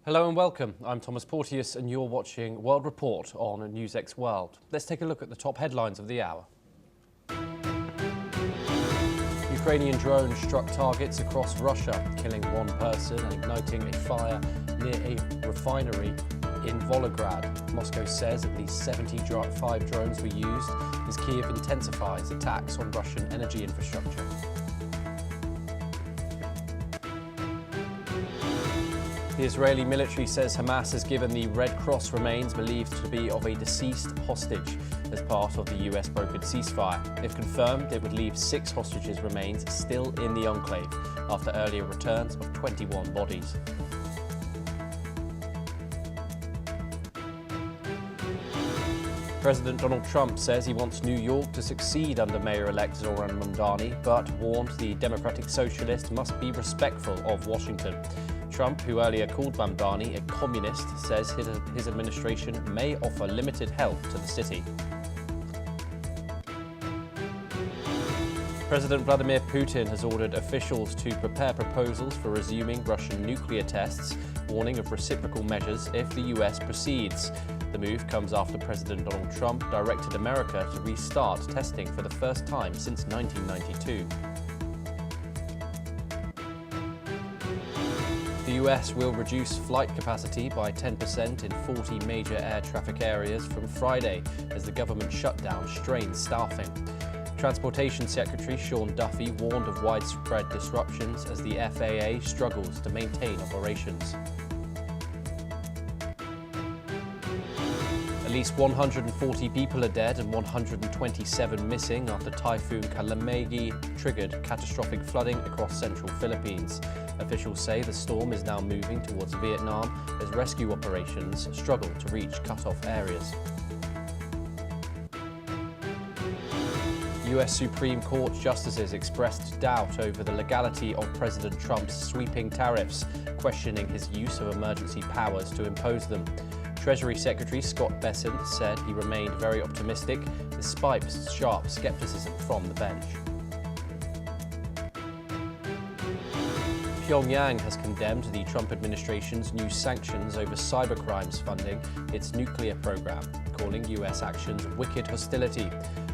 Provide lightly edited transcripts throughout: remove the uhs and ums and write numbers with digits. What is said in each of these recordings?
Hello and welcome. I'm Thomas Porteous and you're watching World Report on NewsX World. Let's take a look at the top headlines of the hour. Ukrainian drones struck targets across Russia, killing one person and igniting a fire near a refinery in Volgograd. Moscow says at least 75 drones were used as Kyiv intensifies attacks on Russian energy infrastructure. The Israeli military says Hamas has given the Red Cross remains believed to be of a deceased hostage as part of the US brokered ceasefire. If confirmed, it would leave 6 hostages' remains still in the enclave after earlier returns of 21 bodies. President Donald Trump says he wants New York to succeed under Mayor-elect Zoran Mamdani, but warned the Democratic Socialist must be respectful of Washington. Trump, who earlier called Mamdani a communist, says his administration may offer limited help to the city. President Vladimir Putin has ordered officials to prepare proposals for resuming Russian nuclear tests, warning of reciprocal measures if the US proceeds. The move comes after President Donald Trump directed America to restart testing for the first time since 1992. The US will reduce flight capacity by 10% in 40 major air traffic areas from Friday as the government shutdown strains staffing. Transportation Secretary Sean Duffy warned of widespread disruptions as the FAA struggles to maintain operations. At least 140 people are dead and 127 missing after Typhoon Kalmaegi triggered catastrophic flooding across central Philippines. Officials say the storm is now moving towards Vietnam as rescue operations struggle to reach cut-off areas. US Supreme Court justices expressed doubt over the legality of President Trump's sweeping tariffs, questioning his use of emergency powers to impose them. Treasury Secretary Scott Bessent said he remained very optimistic despite sharp skepticism from the bench. Pyongyang has condemned the Trump administration's new sanctions over cybercrimes funding its nuclear program, calling US actions wicked hostility.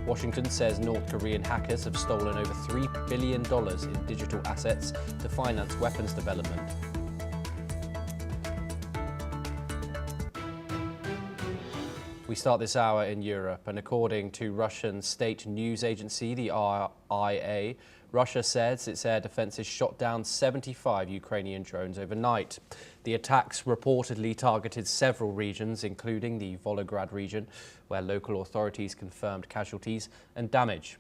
Washington says North Korean hackers have stolen over $3 billion in digital assets to finance weapons development. We start this hour in Europe, and according to Russian state news agency, the RIA, Russia says its air defences shot down 75 Ukrainian drones overnight. The attacks reportedly targeted several regions, including the Volgograd region, where local authorities confirmed casualties and damage.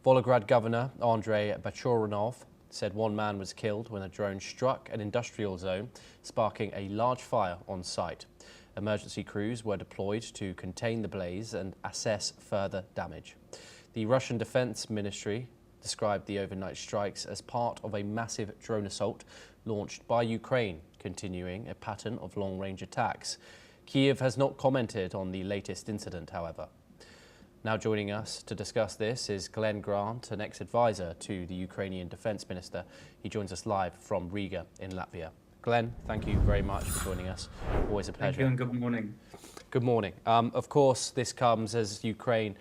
Volgograd Governor Andrei Bachurinov said one man was killed when a drone struck an industrial zone, sparking a large fire on site. Emergency crews were deployed to contain the blaze and assess further damage. The Russian Defense Ministry described the overnight strikes as part of a massive drone assault launched by Ukraine, continuing a pattern of long-range attacks. Kyiv has not commented on the latest incident, however. Now joining us to discuss this is Glenn Grant, an ex-advisor to the Ukrainian Defense Minister. He joins us live from Riga in Latvia. Glenn, thank you very much for joining us. Always a pleasure. Thank you and good morning. Good morning. Of course, this comes as Ukraine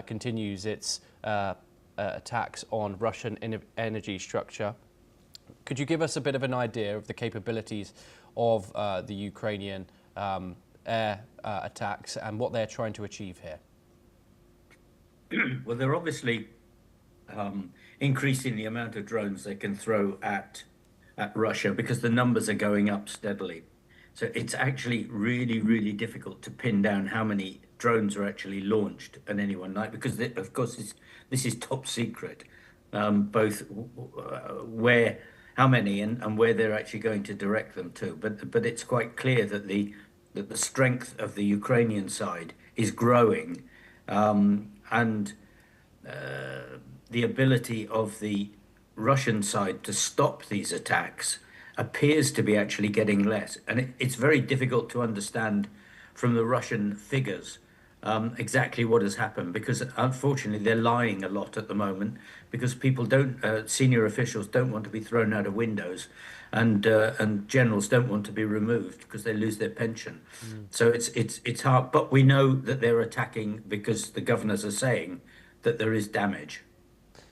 continues its attacks on Russian energy structure. Could you give us a bit of an idea of the capabilities of the Ukrainian air attacks and what they're trying to achieve here? Well, they're obviously increasing the amount of drones they can throw at Russia because the numbers are going up steadily. So it's actually really, really difficult to pin down how many drones are actually launched at any one night because, of course, this is top secret, both how many and where they're actually going to direct them to. But it's quite clear that the strength of the Ukrainian side is growing, and the ability of the Russian side to stop these attacks appears to be actually getting less. And it's very difficult to understand from the Russian figures exactly what has happened, because unfortunately they're lying a lot at the moment, because people don't, senior officials don't want to be thrown out of windows, and generals don't want to be removed because they lose their pension. So it's hard, but we know that they're attacking because the governors are saying that there is damage.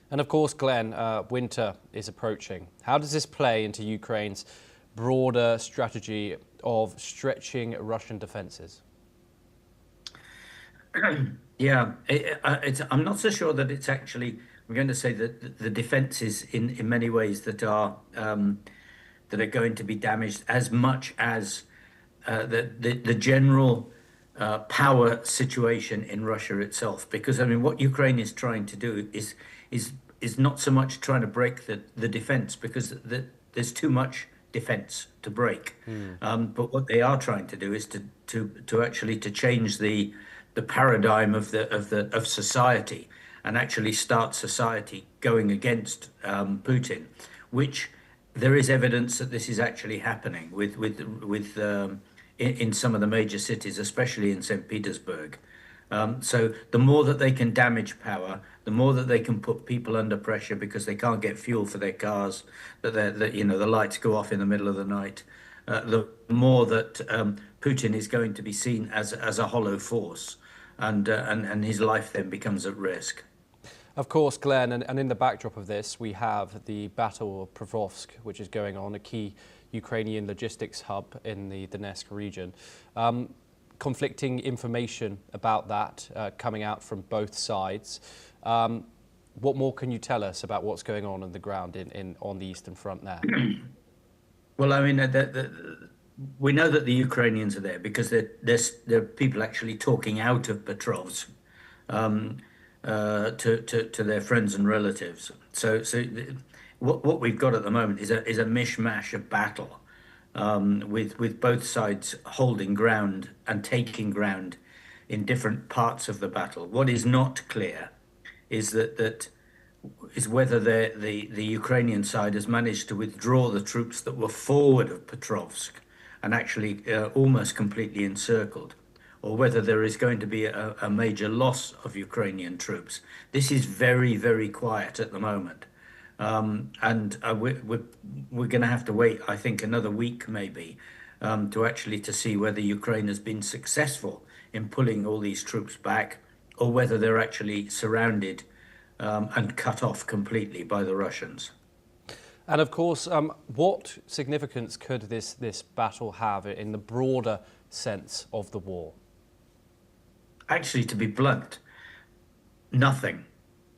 And of course, Glenn, winter is approaching. How does this play into Ukraine's broader strategy of stretching Russian defences? Yeah, I'm not so sure that it's actually. I'm going to say that the defences in many ways that are going to be damaged as much as the general power situation in Russia itself. Because I mean, what Ukraine is trying to do is not so much trying to break the defense, because there's too much defense to break. But what they are trying to do is to actually to change the paradigm of society, and actually start society going against Putin, which there is evidence that this is actually happening in some of the major cities, especially in St. Petersburg. So the more that they can damage power, the more that they can put people under pressure because they can't get fuel for their cars, that you know, the lights go off in the middle of the night. The more that Putin is going to be seen as a hollow force, and his life then becomes at risk. Of course, Glenn, and in the backdrop of this, we have the Battle of Pokrovsk, which is going on, a key Ukrainian logistics hub in the Donetsk region. Conflicting information about that coming out from both sides. What more can you tell us about what's going on the ground on the Eastern Front there? Well, I mean, we know that the Ukrainians are there because there are people actually talking out of Petrovsk to their friends and relatives. So what we've got at the moment is a mishmash of battle, with both sides holding ground and taking ground in different parts of the battle. What is not clear is whether the Ukrainian side has managed to withdraw the troops that were forward of Petrovsk and actually almost completely encircled, or whether there is going to be a major loss of Ukrainian troops. This is very, very quiet at the moment. And we're going to have to wait, I think, another week maybe, to see whether Ukraine has been successful in pulling all these troops back, or whether they're actually surrounded and cut off completely by the Russians. And of course, what significance could this battle have in the broader sense of the war? Actually, to be blunt, nothing.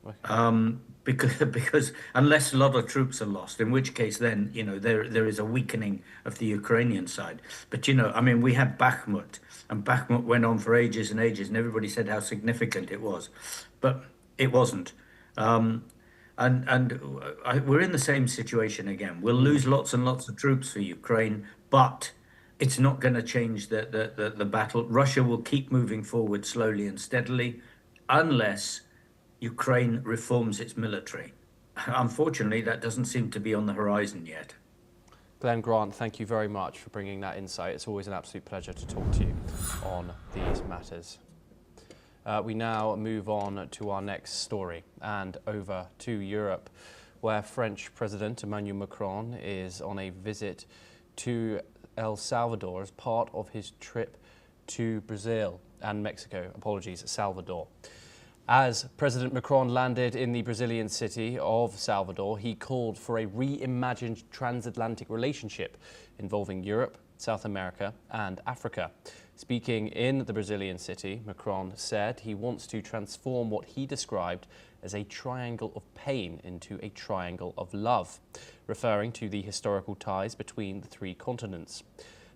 Okay. Because unless a lot of troops are lost, in which case then, you know, there is a weakening of the Ukrainian side. But, you know, I mean, we had Bakhmut, and Bakhmut went on for ages and ages, and everybody said how significant it was, but it wasn't. We're in the same situation again. We'll lose lots and lots of troops for Ukraine, but it's not going to change the battle. Russia will keep moving forward slowly and steadily unless Ukraine reforms its military. Unfortunately, that doesn't seem to be on the horizon yet. Glenn Grant, thank you very much for bringing that insight. It's always an absolute pleasure to talk to you on these matters. We now move on to our next story and over to Europe, where French President Emmanuel Macron is on a visit to El Salvador as part of his trip to Brazil and Mexico. Salvador. As President Macron landed in the Brazilian city of Salvador, he called for a reimagined transatlantic relationship involving Europe, South America and Africa. Speaking in the Brazilian city, Macron said he wants to transform what he described as a triangle of pain into a triangle of love, referring to the historical ties between the three continents.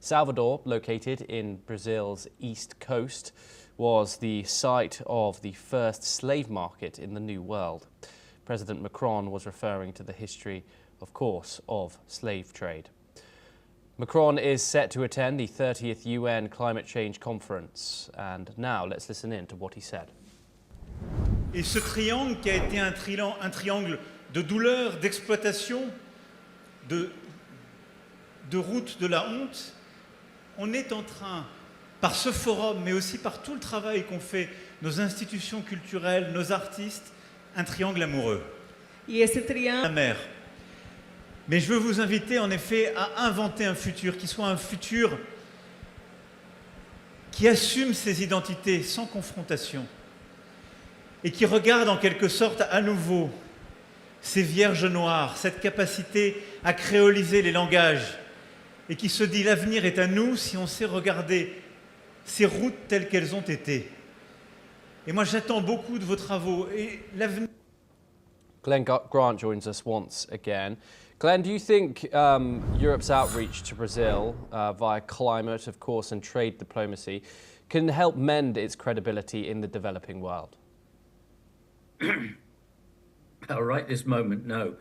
Salvador, located in Brazil's east coast, was the site of the first slave market in the New World. President Macron was referring to the history, of course, of slave trade. Macron is set to attend the 30th UN Climate Change Conference. And now let's listen in to what he said. Et ce triangle qui a été un triangle de douleur, d'exploitation, de route de la honte, on est en train par ce forum, mais aussi par tout le travail qu'ont fait nos institutions culturelles, nos artistes, un triangle amoureux. Y ese triángulo. La mer. Mais je veux vous inviter en effet à inventer un futur qui soit un futur qui assume ses identités sans confrontation et qui regarde en quelque sorte à nouveau ces vierges noires, cette capacité à créoliser les langages et qui se dit l'avenir est à nous si on sait regarder ces routes telles qu'elles ont été. Et moi j'attends beaucoup de vos travaux et l'avenir. Glenn Grant joins us once again. Glenn, do you think Europe's outreach to Brazil via climate, of course, and trade diplomacy can help mend its credibility in the developing world? Right this moment, no,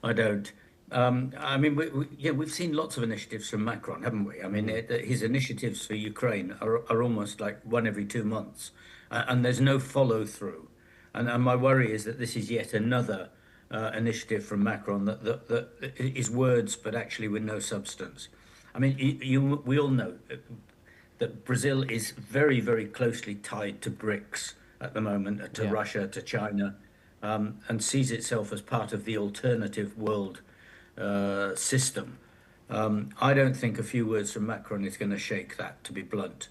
I don't. I mean, we've seen lots of initiatives from Macron, haven't we? I mean, his initiatives for Ukraine are almost like one every 2 months, and there's no follow through. And my worry is that this is yet another initiative from Macron that is words, but actually with no substance. I mean, we all know that Brazil is very, very closely tied to BRICS at the moment, to Russia, to China, and sees itself as part of the alternative world system. I don't think a few words from Macron is going to shake that, to be blunt.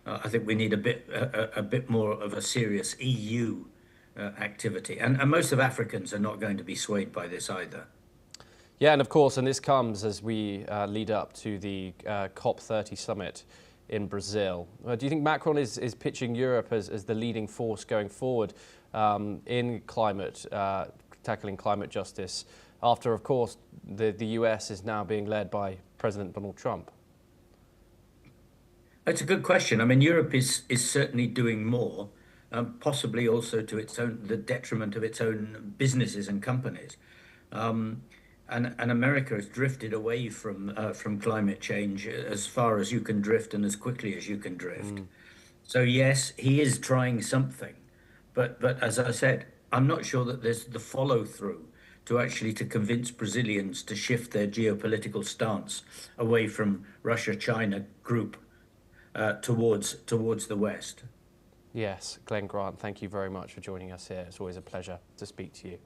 I think we need a bit more of a serious EU activity. And most of Africans are not going to be swayed by this either. Yeah, and of course, and this comes as we lead up to the COP30 summit in Brazil. Do you think Macron is pitching Europe as the leading force going forward in climate, tackling climate justice, after, of course, the US is now being led by President Donald Trump? It's a good question. I mean, Europe is certainly doing more, possibly also to the detriment of its own businesses and companies. And America has drifted away from climate change as far as you can drift and as quickly as you can drift. So yes, he is trying something, but as I said, I'm not sure that there's the follow through to convince Brazilians to shift their geopolitical stance away from Russia-China group towards the West. Yes, Glenn Grant, thank you very much for joining us here. It's always a pleasure to speak to you.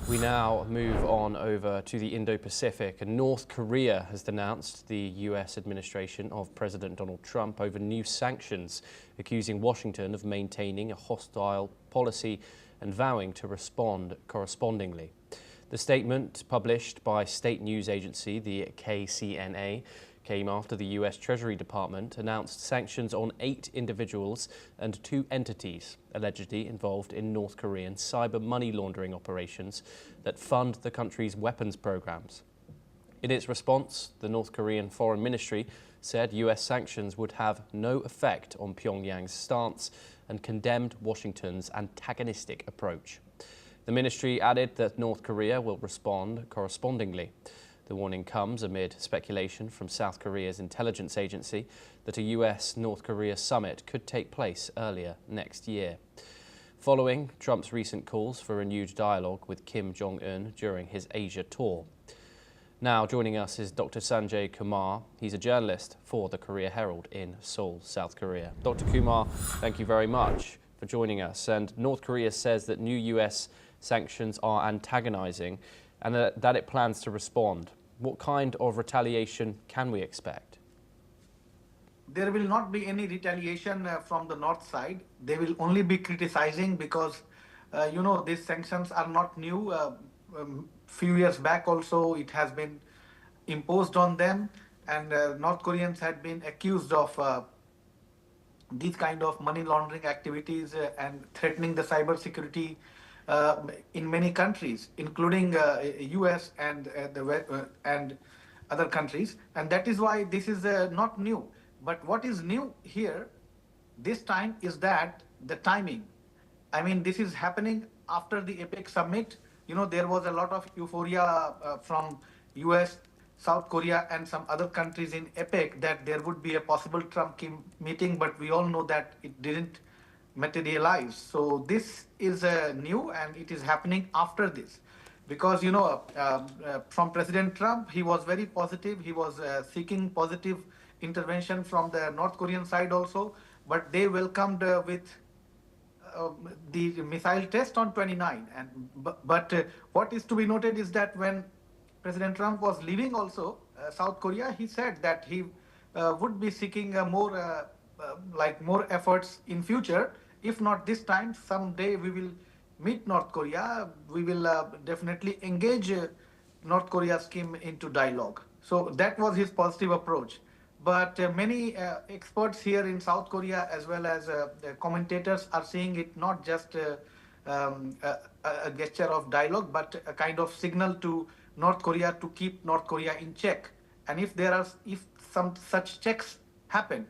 We now move on over to the Indo-Pacific, and North Korea has denounced the US administration of President Donald Trump over new sanctions, accusing Washington of maintaining a hostile policy and vowing to respond correspondingly. The statement, published by state news agency the KCNA, came after the US Treasury Department announced sanctions on 8 individuals and 2 entities allegedly involved in North Korean cyber money laundering operations that fund the country's weapons programs. In its response, the North Korean Foreign Ministry said US sanctions would have no effect on Pyongyang's stance and condemned Washington's antagonistic approach. The ministry added that North Korea will respond correspondingly. The warning comes amid speculation from South Korea's intelligence agency that a US-North Korea summit could take place earlier next year, following Trump's recent calls for renewed dialogue with Kim Jong-un during his Asia tour. Now joining us is Dr. Sanjay Kumar. He's a journalist for the Korea Herald in Seoul, South Korea. Dr. Kumar, thank you very much for joining us. And North Korea says that new US sanctions are antagonizing and that it plans to respond. What kind of retaliation can we expect? There will not be any retaliation from the north side. They will only be criticizing because, these sanctions are not new. Few years back also it has been imposed on them, and North Koreans had been accused of these kind of money laundering activities and threatening the cyber security in many countries, including US and other countries, and that is why this is not new. But what is new here this time is that the timing. I mean, this is happening after the APEC summit. There was a lot of euphoria from US, South Korea, and some other countries in APEC that there would be a possible Trump-Kim meeting, but we all know that it didn't materialize. So this is new, and it is happening after this. Because, from President Trump, he was very positive. He was seeking positive intervention from the North Korean side also, but they welcomed with the missile test on 29. And but what is to be noted is that when President Trump was leaving also South Korea, he said that he would be seeking more efforts in future. If not this time, someday we will meet North Korea. We will definitely engage North Korea's scheme into dialogue. So that was his positive approach. But many experts here in South Korea, as well as commentators, are seeing it not just a gesture of dialogue, but a kind of signal to North Korea to keep North Korea in check. And if some such checks happen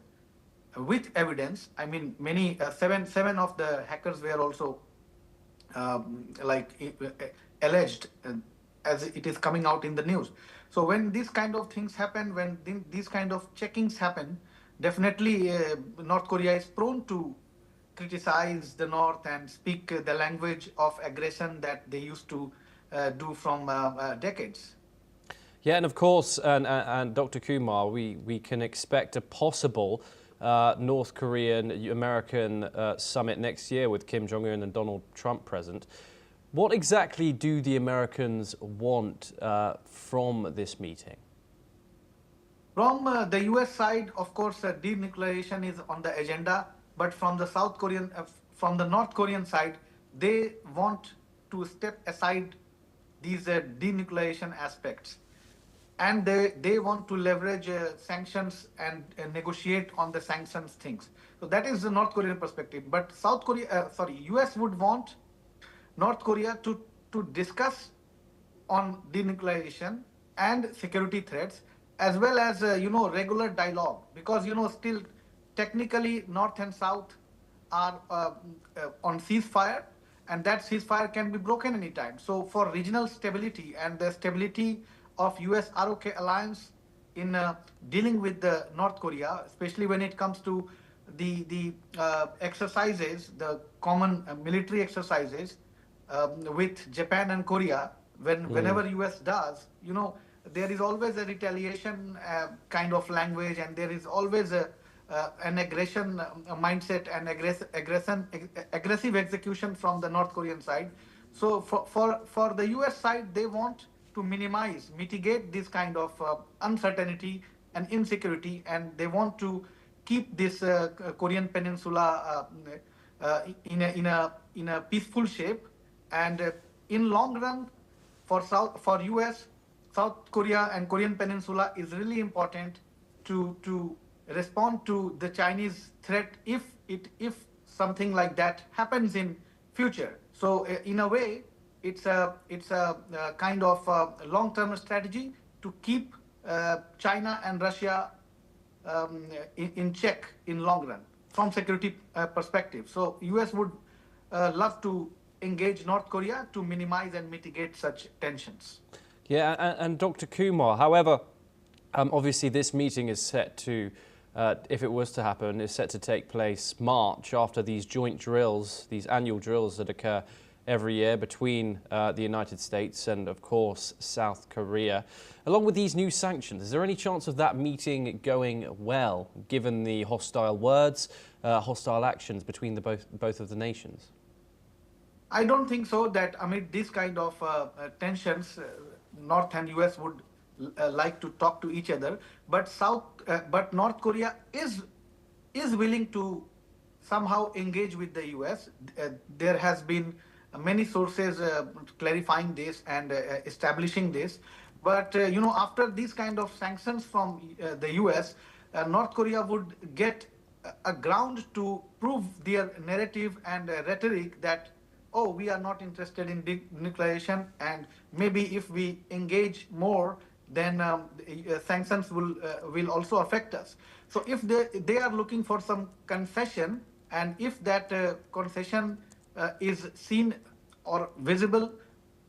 with evidence, I mean, many seven of the hackers were also alleged, as it is coming out in the news. So when these kind of things happen, when these kind of checkings happen, definitely North Korea is prone to criticize the North and speak the language of aggression that they used to do from decades. Yeah, and of course, and Dr. Kumar, we can expect a possible North Korean American summit next year with Kim Jong-un and Donald Trump present. What exactly do the Americans want from this meeting? From the US side, of course, denuclearization is on the agenda, but from the from the North Korean side, they want to step aside these denuclearization aspects, and they want to leverage sanctions and negotiate on the sanctions things. So that is the North Korean perspective. But US would want North Korea to discuss on denuclearization and security threats, as well as regular dialogue, because still technically North and South are on ceasefire, and that ceasefire can be broken anytime. So for regional stability and the stability of US ROK alliance in dealing with the North Korea, especially when it comes to the exercises, the common military exercises with Japan and Korea, whenever US does, there is always a retaliation kind of language, and there is always an aggression mindset and aggressive execution from the North Korean side. So for the US side, they want to mitigate this kind of uncertainty and insecurity, and they want to keep this Korean Peninsula in a peaceful shape. And in long run, for US, South Korea and Korean Peninsula is really important to respond to the Chinese threat if something like that happens in future. So in a way, it's a kind of long-term strategy to keep China and Russia in check in long run from security perspective. So US would love to engage North Korea to minimize and mitigate such tensions. Yeah, and Dr. Kumar, however, obviously this meeting is set to, if it was to happen, is set to take place March, after these joint drills, these annual drills that occur every year between the United States and, of course, South Korea. Along with these new sanctions, is there any chance of that meeting going well, given the hostile words, hostile actions between both of the nations? I don't think so that amid this kind of tensions, North and US would like to talk to each other, but North Korea is willing to somehow engage with the US. There has been many sources clarifying this and establishing this. But after these kind of sanctions from the US, North Korea would get a ground to prove their narrative and rhetoric that, oh, we are not interested in denuclearization, and maybe if we engage more, then sanctions will also affect us. So if they are looking for some concession, and if that concession is seen or visible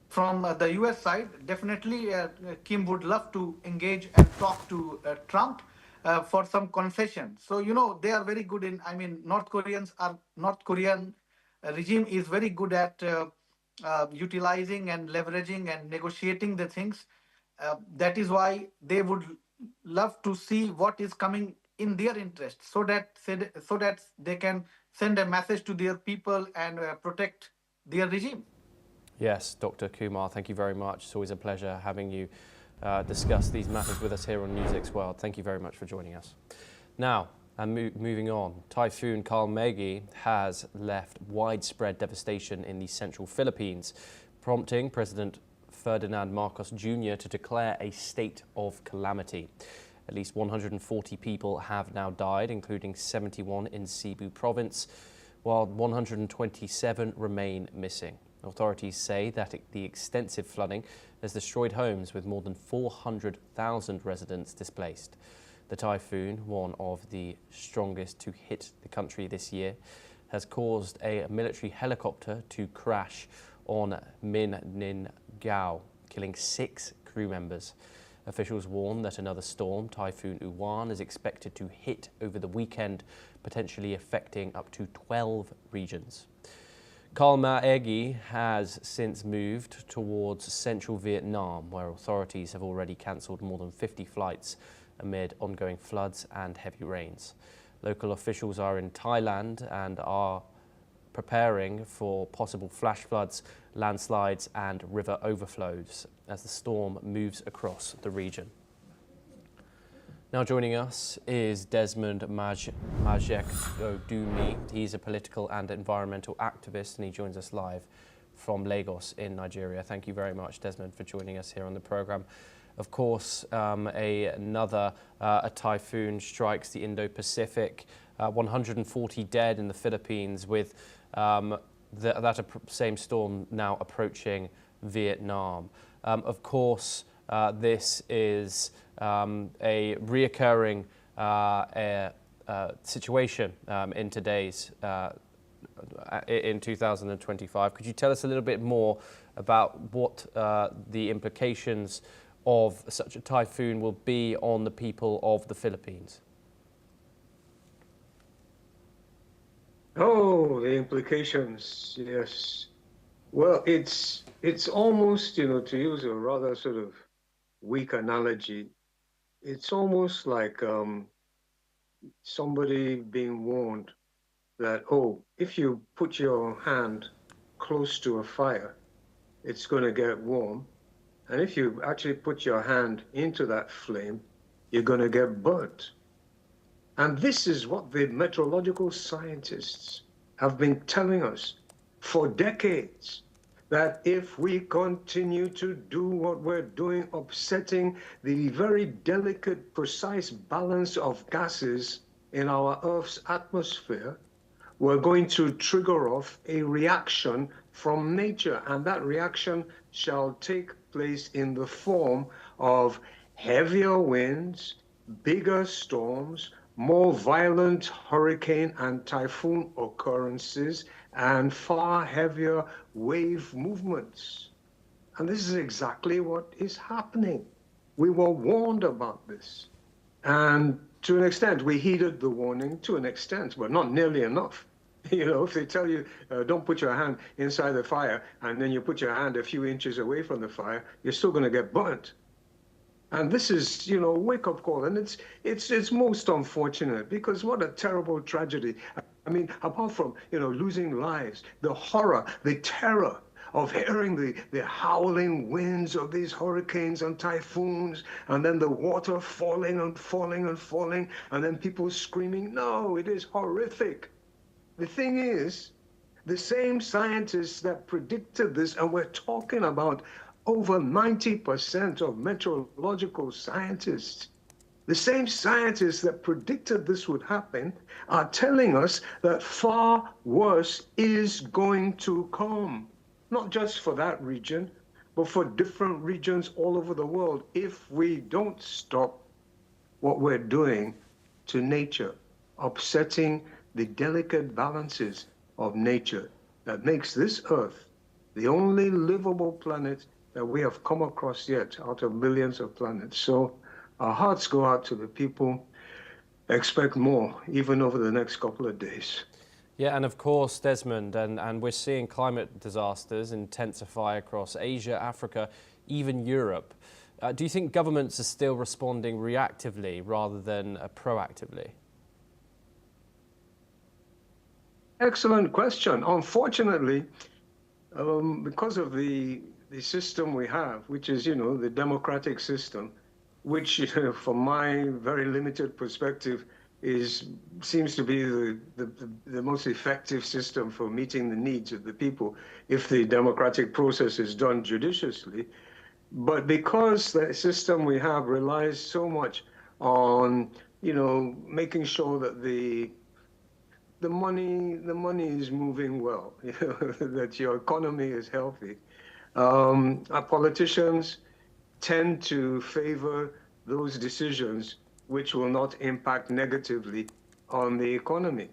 from the US side, definitely Kim would love to engage and talk to Trump for some concession. So they are very good in. I mean, North Korean regime is very good at utilizing and leveraging and negotiating the things. That is why they would love to see what is coming in their interest, so that they can send a message to their people and protect their regime. Yes, Dr. Kumar, thank you very much. It's always a pleasure having you discuss these matters with us here on Newsix World. Thank you very much for joining us. Now, moving on, Typhoon Kalmaegi has left widespread devastation in the central Philippines, prompting President Ferdinand Marcos Jr. to declare a state of calamity. At least 140 people have now died, including 71 in Cebu province, while 127 remain missing. Authorities say that the extensive flooding has destroyed homes with more than 400,000 residents displaced. The typhoon, one of the strongest to hit the country this year, has caused a military helicopter to crash on Mindanao, killing 6 crew members. Officials warn that another storm, Typhoon Uwan, is expected to hit over the weekend, potentially affecting up to 12 regions. Kalmaegi has since moved towards central Vietnam, where authorities have already cancelled more than 50 flights amid ongoing floods and heavy rains. Local officials are in Thailand and are preparing for possible flash floods, landslides and river overflows as the storm moves across the region. Now joining us is Desmond Majekdumi. He's a political and environmental activist and he joins us live from Lagos in Nigeria. Thank you very much, Desmond, for joining us here on the programme. Of course, another typhoon strikes the Indo-Pacific, 140 dead in the Philippines, with that same storm now approaching Vietnam. Of course, this is a reoccurring situation in today's in 2025. Could you tell us a little bit more about what the implications of such a typhoon will be on the people of the Philippines? Oh, the implications, yes. Well, it's almost, to use a rather sort of weak analogy, it's almost like somebody being warned that, oh, if you put your hand close to a fire, it's going to get warm. And if you actually put your hand into that flame, you're going to get burnt. And this is what the meteorological scientists have been telling us for decades, that if we continue to do what we're doing, upsetting the very delicate, precise balance of gases in our Earth's atmosphere, we're going to trigger off a reaction from nature, and that reaction shall take place in the form of heavier winds, bigger storms, more violent hurricane and typhoon occurrences, and far heavier wave movements. And this is exactly what is happening. We were warned about this. And to an extent, we heeded the warning to an extent, but not nearly enough. If they tell you, don't put your hand inside the fire, and then you put your hand a few inches away from the fire, you're still going to get burnt. And this is, a wake-up call, and it's most unfortunate, because what a terrible tragedy. I mean, apart from, losing lives, the horror, the terror of hearing the howling winds of these hurricanes and typhoons, and then the water falling and falling and falling, and then people screaming. No, it is horrific. The thing is, the same scientists that predicted this, and we're talking about over 90% of meteorological scientists, the same scientists that predicted this would happen are telling us that far worse is going to come, not just for that region, but for different regions all over the world, if we don't stop what we're doing to nature, upsetting the delicate balances of nature that makes this Earth the only livable planet that we have come across yet out of millions of planets. So our hearts go out to the people. Expect more, even over the next couple of days. Yeah, and of course, Desmond, and we're seeing climate disasters intensify across Asia, Africa, even Europe. Do you think governments are still responding reactively rather than proactively? Excellent question. Unfortunately, because of the system we have, which is, the democratic system, which, from my very limited perspective, seems to be the most effective system for meeting the needs of the people if the democratic process is done judiciously. But because the system we have relies so much on, making sure that the money is moving well, that your economy is healthy. Our politicians tend to favor those decisions which will not impact negatively on the economy.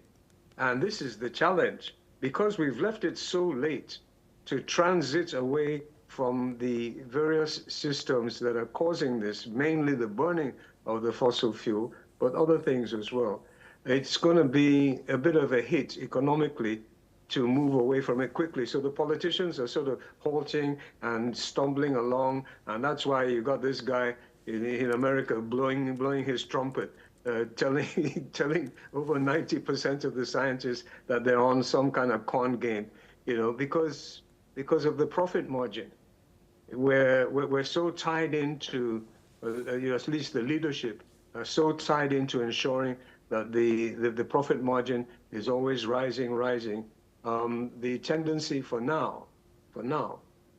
And this is the challenge, because we've left it so late to transit away from the various systems that are causing this, mainly the burning of the fossil fuel, but other things as well. It's going to be a bit of a hit economically to move away from it quickly. So the politicians are sort of halting and stumbling along, and that's why you got this guy in America blowing his trumpet, telling over 90% of the scientists that they're on some kind of con game, because of the profit margin. We're so tied into, at least the leadership, are so tied into ensuring that the profit margin is always rising. The tendency for now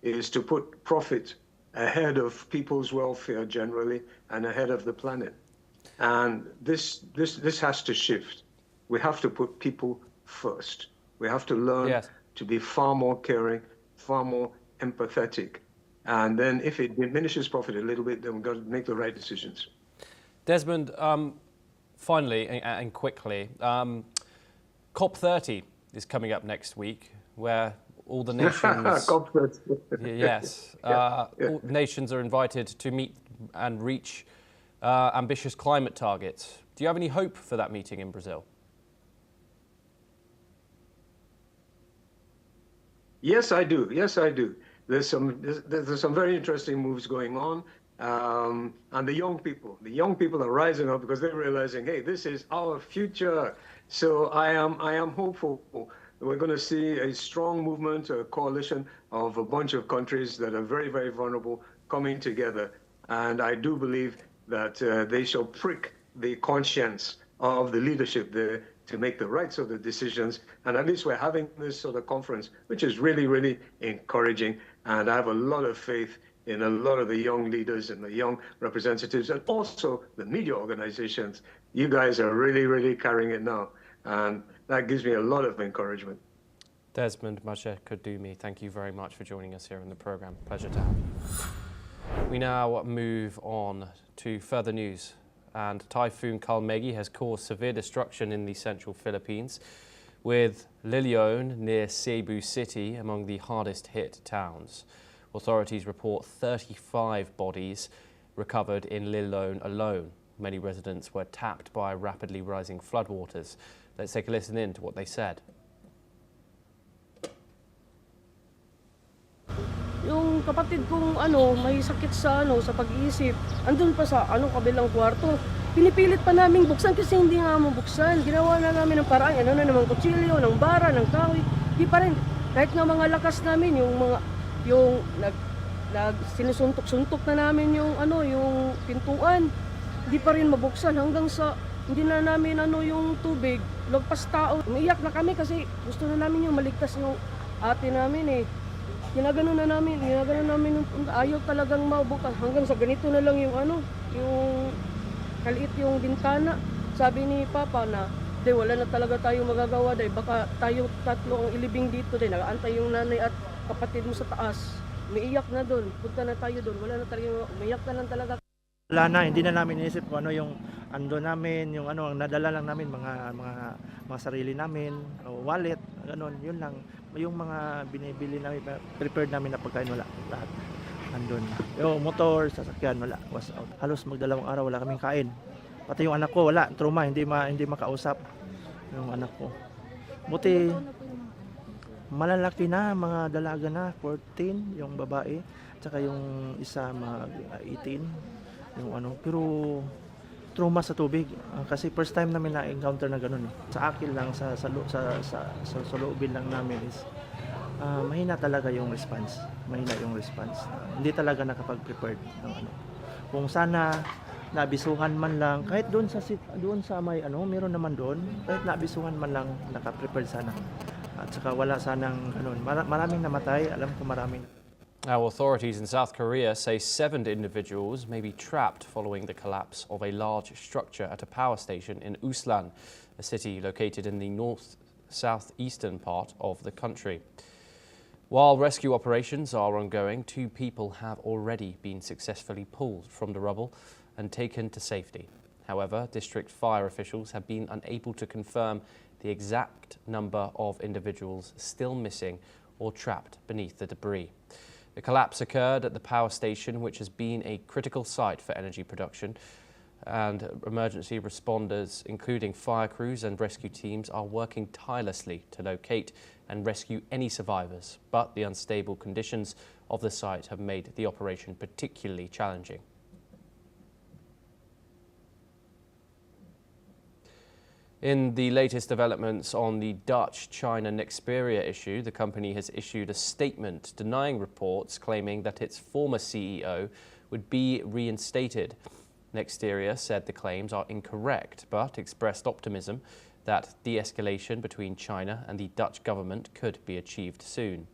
is to put profit ahead of people's welfare generally and ahead of the planet. And this has to shift. We have to put people first. We have to learn to be far more caring, far more empathetic. And then if it diminishes profit a little bit, then we've got to make the right decisions. Desmond, finally and quickly, COP30 is coming up next week, where all the nations, all nations are invited to meet and reach ambitious climate targets. Do you have any hope for that meeting in Brazil? Yes, I do. There's some very interesting moves going on. And the young people are rising up because they're realizing, hey, this is our future. So I am hopeful. We're going to see a strong movement, a coalition of a bunch of countries that are very, very vulnerable coming together. And I do believe that they shall prick the conscience of the leadership there to make the right sort of decisions. And at least we're having this sort of conference, which is really, really encouraging. And I have a lot of faith in a lot of the young leaders and the young representatives, and also the media organizations. You guys are really, really carrying it now. And that gives me a lot of encouragement. Desmond Kadumi, thank you very much for joining us here in the program. Pleasure to have you. We now move on to further news. And Typhoon Kalmaegi has caused severe destruction in the central Philippines, with Lilion near Cebu City among the hardest hit towns. Authorities report 35 bodies recovered in Lilion alone. Many residents were tapped by rapidly rising floodwaters. Let's take a listen in to what they said. Yung kapatid kong may sakit sa pag-iisip. Andun pa sa kabilang kwarto. Pinipilit pa namin buksan kasi hindi nga mabuksan. Ginawa na namin ng paraan, ng kutsilyo, ng bara, ng kahoy. Di pa rin. Kahit nga mga lakas namin, yung sinusuntok-suntok na namin yung pintuan. Di pa rin mabuksan hanggang sa hindi na namin yung tubig, lagpas tao. Umiiyak na kami kasi gusto na namin yung maligtas yung ate namin eh. Ginagano na namin, ayaw talagang mabukas hanggang sa ganito na lang yung kaliit yung bintana. Sabi ni Papa na, wala na talaga tayong magagawa dahil baka tayo tatlo ang ilibing dito dahil nakaantay yung nanay at kapatid mo sa taas. Umiiyak na doon, punta na tayo doon, wala na talaga, umiiyak na lang talaga. Wala na, hindi na namin inisip kung yung namin, yung ang nadala lang namin mga sarili namin, wallet, yun lang. Yung mga binibili namin, prepared namin na pagkain, wala lahat. Andun. Yung motor, sasakyan, wala, was out. Halos magdalawang araw wala kaming kain. Pati yung anak ko, wala, trauma, hindi makausap yung anak ko. Buti malalaki na, mga dalaga na, 14 yung babae, tsaka yung isa mga 18 yung ano. Pero trauma sa tubig. Kasi first time namin na-encounter na ganun. Sa akin lang, sa loobin lang namin is mahina talaga yung response. Mahina yung response. Hindi talaga nakapag-prepared ng ano. Kung sana nabisuhan man lang, kahit doon sa may ano, meron naman doon, kahit nabisuhan man lang, naka-prepared sana. At saka wala sanang ganun. Maraming namatay, alam ko maraming. Now, authorities in South Korea say 7 individuals may be trapped following the collapse of a large structure at a power station in Ulsan, a city located in the southeastern part of the country. While rescue operations are ongoing, 2 people have already been successfully pulled from the rubble and taken to safety. However, district fire officials have been unable to confirm the exact number of individuals still missing or trapped beneath the debris. The collapse occurred at the power station, which has been a critical site for energy production, and emergency responders, including fire crews and rescue teams, are working tirelessly to locate and rescue any survivors. But the unstable conditions of the site have made the operation particularly challenging. In the latest developments on the Dutch-China Nexperia issue, the company has issued a statement denying reports claiming that its former CEO would be reinstated. Nexperia said the claims are incorrect, but expressed optimism that de-escalation between China and the Dutch government could be achieved soon.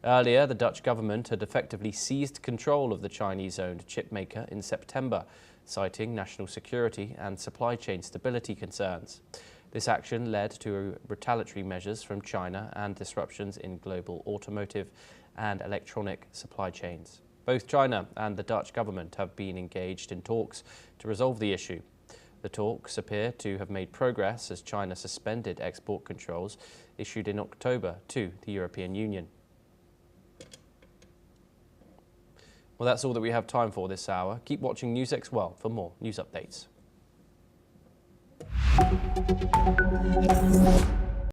Earlier, the Dutch government had effectively seized control of the Chinese-owned chipmaker in September, citing national security and supply chain stability concerns. This action led to retaliatory measures from China and disruptions in global automotive and electronic supply chains. Both China and the Dutch government have been engaged in talks to resolve the issue. The talks appear to have made progress as China suspended export controls issued in October to the European Union. Well, that's all that we have time for this hour. Keep watching NewsX World for more news updates.